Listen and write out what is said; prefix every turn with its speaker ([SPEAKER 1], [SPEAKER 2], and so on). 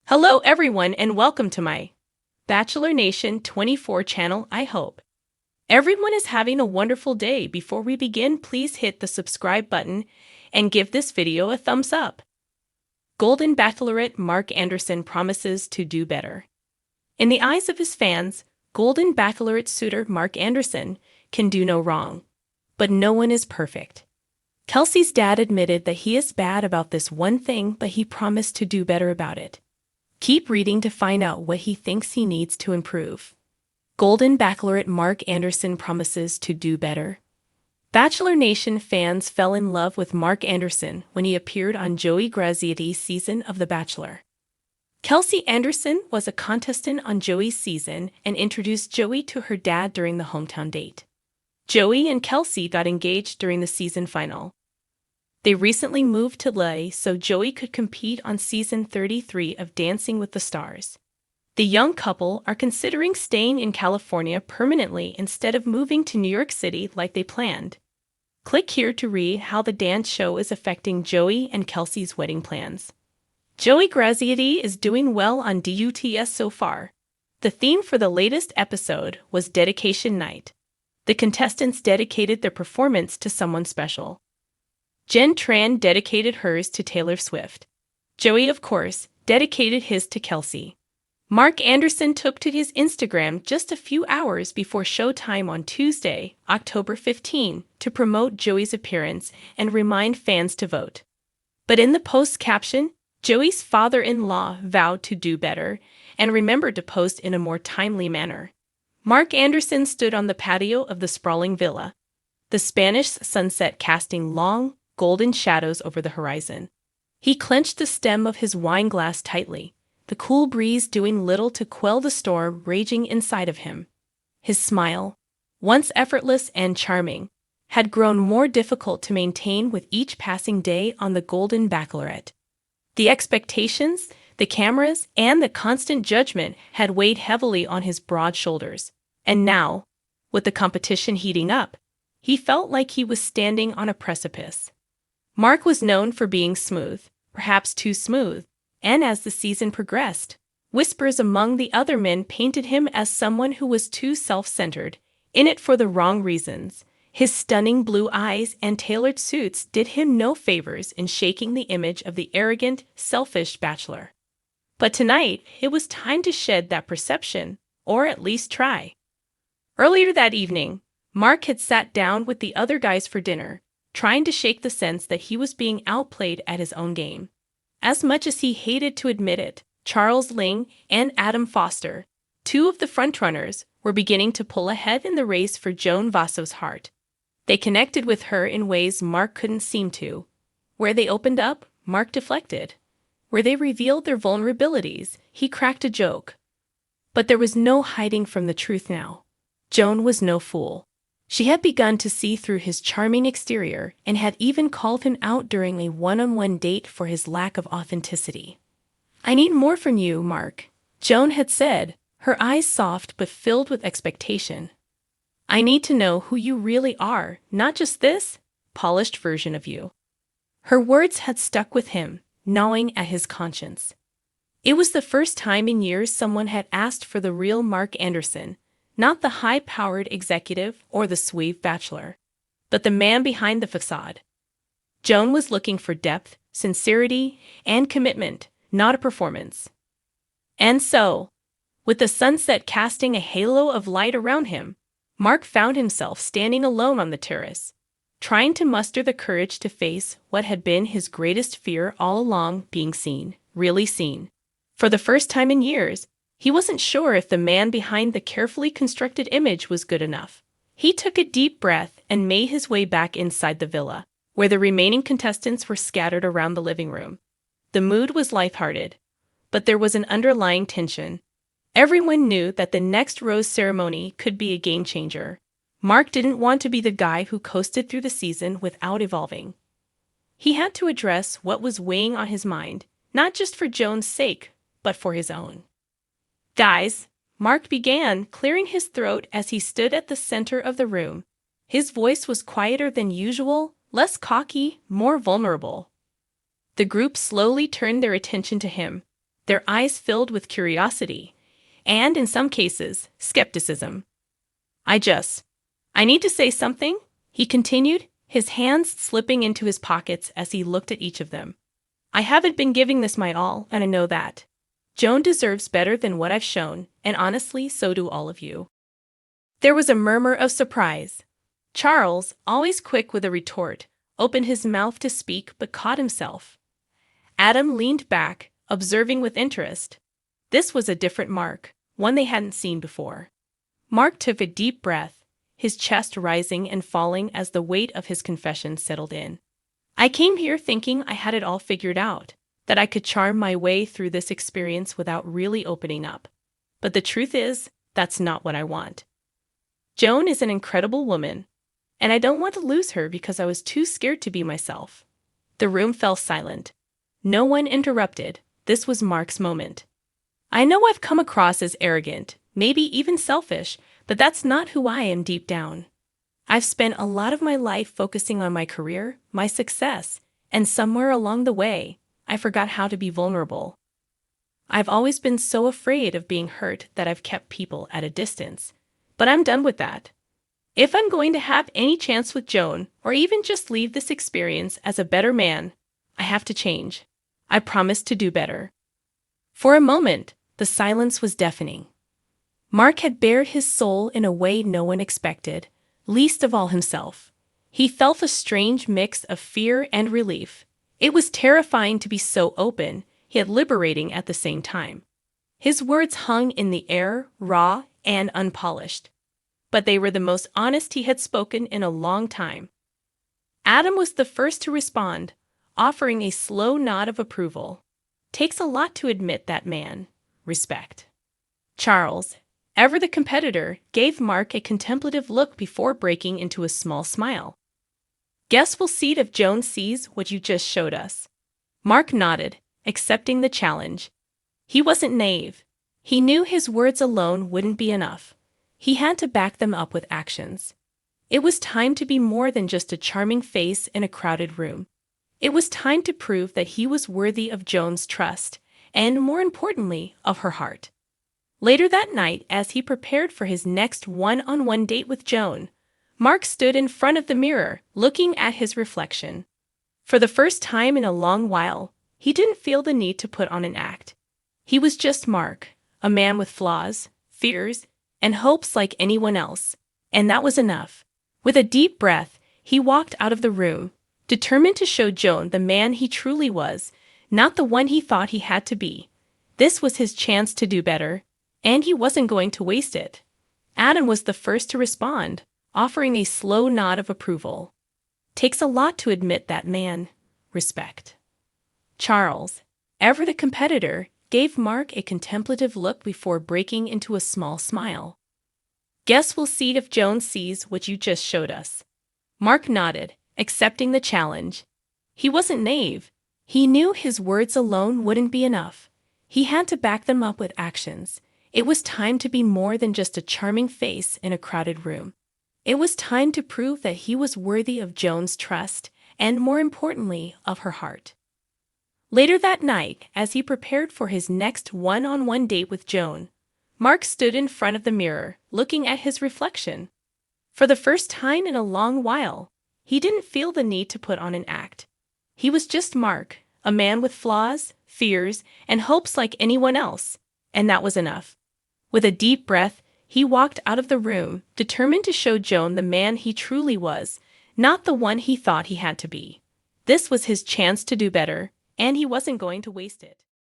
[SPEAKER 1] Hello everyone and welcome to my Bachelor Nation 24 channel. I hope everyone is having a wonderful day. Before we begin, please hit the subscribe button and give this video a thumbs up. Golden Bachelorette Mark Anderson promises to do better. In the eyes of his fans, Golden Bachelorette suitor Mark Anderson can do no wrong. But no one is perfect. Kelsey's dad admitted that he is bad about this one thing, but he promised to do better about it. Keep reading to find out what he thinks he needs to improve. Golden Bachelorette Mark Anderson promises to do better. Bachelor Nation fans fell in love with Mark Anderson when he appeared on Joey Graziati's season of The Bachelor. Kelsey Anderson was a contestant on Joey's season and introduced Joey to her dad during the hometown date. Joey and Kelsey got engaged during the season final. They recently moved to LA so Joey could compete on season 33 of Dancing with the Stars. The young couple are considering staying in California permanently instead of moving to New York City like they planned. Click here to read how the dance show is affecting Joey and Kelsey's wedding plans. Joey Graziati is doing well on DUTS so far. The theme for the latest episode was Dedication Night. The contestants dedicated their performance to someone special. Jen Tran dedicated hers to Taylor Swift. Joey, of course, dedicated his to Kelsey. Mark Anderson took to his Instagram just a few hours before showtime on Tuesday, October 15, to promote Joey's appearance and remind fans to vote. But in the post's caption, Joey's father-in-law vowed to do better and remembered to post in a more timely manner. Mark Anderson stood on the patio of the sprawling villa, the Spanish sunset casting long, golden shadows over the horizon. He clenched the stem of his wine glass tightly, the cool breeze doing little to quell the storm raging inside of him. His smile, once effortless and charming, had grown more difficult to maintain with each passing day on the Golden Bachelorette. The expectations, the cameras, and the constant judgment had weighed heavily on his broad shoulders. And now, with the competition heating up, he felt like he was standing on a precipice. Mark was known for being smooth, perhaps too smooth, and as the season progressed, whispers among the other men painted him as someone who was too self-centered, in it for the wrong reasons. His stunning blue eyes and tailored suits did him no favors in shaking the image of the arrogant, selfish bachelor. But tonight, it was time to shed that perception, or at least try. Earlier that evening, Mark had sat down with the other guys for dinner, trying to shake the sense that he was being outplayed at his own game. As much as he hated to admit it, Charles Ling and Adam Foster, two of the frontrunners, were beginning to pull ahead in the race for Joan Vasso's heart. They connected with her in ways Mark couldn't seem to. Where they opened up, Mark deflected. Where they revealed their vulnerabilities, he cracked a joke. But there was no hiding from the truth now. Joan was no fool. She had begun to see through his charming exterior and had even called him out during a one-on-one date for his lack of authenticity. "I need more from you, Mark," Joan had said, her eyes soft but filled with expectation. "I need to know who you really are, not just this polished version of you." Her words had stuck with him, gnawing at his conscience. It was the first time in years someone had asked for the real Mark Anderson, not the high-powered executive or the suave bachelor, but the man behind the facade. Joan was looking for depth, sincerity, and commitment, not a performance. And so, with the sunset casting a halo of light around him, Mark found himself standing alone on the terrace, trying to muster the courage to face what had been his greatest fear all along: being seen, really seen. For the first time in years, he wasn't sure if the man behind the carefully constructed image was good enough. He took a deep breath and made his way back inside the villa, where the remaining contestants were scattered around the living room. The mood was lighthearted, but there was an underlying tension. Everyone knew that the next rose ceremony could be a game-changer. Mark didn't want to be the guy who coasted through the season without evolving. He had to address what was weighing on his mind, not just for Joan's sake, but for his own. "Guys," Mark began, clearing his throat as he stood at the center of the room. His voice was quieter than usual, less cocky, more vulnerable. The group slowly turned their attention to him. their eyes filled with curiosity, and in some cases, skepticism. I need to say something, he continued, his hands slipping into his pockets as he looked at each of them. I haven't been giving this my all, and I know that. Joan deserves better than what I've shown, and honestly, so do all of you. There was a murmur of surprise. Charles, always quick with a retort, opened his mouth to speak but caught himself. Adam leaned back, observing with interest. This was a different Mark, one they hadn't seen before. Mark took a deep breath, his chest rising and falling as the weight of his confession settled in. I came here thinking I had it all figured out, that I could charm my way through this experience without really opening up. But the truth is, that's not what I want. Joan is an incredible woman, and I don't want to lose her because I was too scared to be myself. The room fell silent. No one interrupted. This was Mark's moment. I know I've come across as arrogant, maybe even selfish, but that's not who I am deep down. I've spent a lot of my life focusing on my career, my success, and somewhere along the way, I forgot how to be vulnerable. I've always been so afraid of being hurt that I've kept people at a distance. But I'm done with that. If I'm going to have any chance with Joan, or even just leave this experience as a better man, I have to change. I promise to do better. For a moment, the silence was deafening. Mark had bared his soul in a way no one expected, least of all himself. He felt a strange mix of fear and relief. It was terrifying to be so open, yet liberating at the same time. His words hung in the air, raw and unpolished. But they were the most honest he had spoken in a long time. Adam was the first to respond, offering a slow nod of approval. Takes a lot to admit that man. Respect. Charles, ever the competitor, gave Mark a contemplative look before breaking into a small smile. Guess we'll see if Joan sees what you just showed us. Mark nodded, accepting the challenge. He wasn't naive. He knew his words alone wouldn't be enough. He had to back them up with actions. It was time to be more than just a charming face in a crowded room. It was time to prove that he was worthy of Joan's trust, and more importantly, of her heart. Later that night, as he prepared for his next one-on-one date with Joan, Mark stood in front of the mirror, looking at his reflection. For the first time in a long while, he didn't feel the need to put on an act. He was just Mark, a man with flaws, fears, and hopes like anyone else, and that was enough. With a deep breath, he walked out of the room, determined to show Joan the man he truly was, not the one he thought he had to be. This was his chance to do better, and he wasn't going to waste it. Adam was the first to respond, offering a slow nod of approval. Takes a lot to admit that man. Respect. Charles, ever the competitor, gave Mark a contemplative look before breaking into a small smile. Guess we'll see if Joan sees what you just showed us. Mark nodded, accepting the challenge. He wasn't naive. He knew his words alone wouldn't be enough. He had to back them up with actions. It was time to be more than just a charming face in a crowded room. It was time to prove that he was worthy of Joan's trust, and more importantly, of her heart. Later that night, as he prepared for his next one-on-one date with Joan, Mark stood in front of the mirror, looking at his reflection. For the first time in a long while, he didn't feel the need to put on an act. He was just Mark, a man with flaws, fears, and hopes like anyone else, and that was enough. With a deep breath, he walked out of the room, determined to show Joan the man he truly was, not the one he thought he had to be. This was his chance to do better, and he wasn't going to waste it.